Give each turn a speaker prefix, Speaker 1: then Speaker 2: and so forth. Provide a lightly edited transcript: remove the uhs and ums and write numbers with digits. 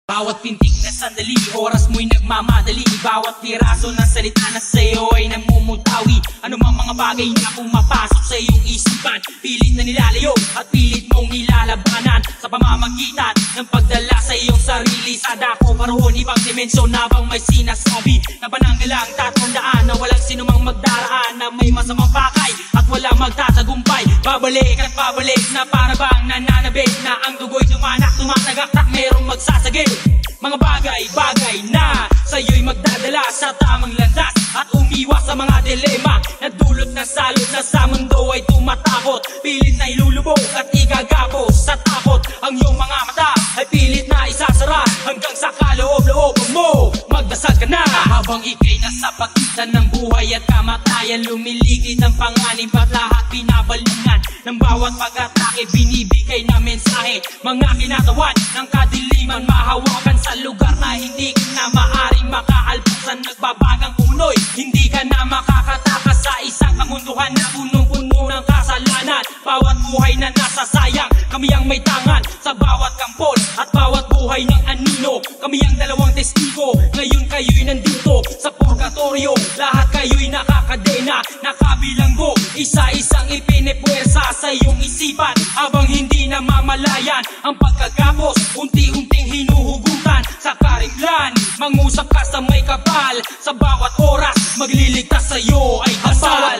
Speaker 1: Bawat pintig na sandali, oras mo'y nagmamadali. Bawat piraso ng salita na sa'yo ay namumutawi. Ano mang mga bagay na pumapasok sa iyong isipan, pilit na nilalayo at pilit mong nilalabanan sa pamamagitan ng pagdala sa iyong sarili. Sa dako paroon ibang dimensyon na bang may sinasabi na pananggalang tatandaan na walang sinumang magdaraan na may masamang pakay at walang magtatagumpay. Babalik at babalik na para bang nananabik na ang dugo'y tumanak, tumatagaktak, merong magsasagip. Mga bagay-bagay na sa'yo'y magdadala sa tamang landas at umiwas sa mga dilema na dulot na salot na sa mundo ay tumatakot. Pilit na ilulubog at igagapos sa takot. Ang iyong mga mata ay pilit na isasara hanggang sa kaloob-loob mo magdasal ka na. Habang ika'y nasa pagitan ng buhay at kamatayan, lumiligid ang panganib at lahat pinabalingan ng bawat pag-atake, binibigay na mensahe. Mga kinatawan ng kadiliman, mahawakan sa lugar na hindi ka na maaring makaalpasan. Nagbabagang umunoy, hindi ka na makakatakas sa isang kamunduhan na punong-puno ng kasalanan. Bawat buhay na nasasayang, kami ang may tangan sa bawat kampon at bawat buhay ng anino. Kami ang dalawang testigo, ngayon kayo'y nandito sa purgatorio. Lahat kayo'y nakakadena, nakabilanggo, isa-isang ipinipuwersa sa iyong isipan. Habang hindi na mamalayan ang pagkagapos, unti-unting hinuhugutan sa kariglan. Mangusap ka sa may kapal, sa bawat oras magliligtas sa iyo ay dasal.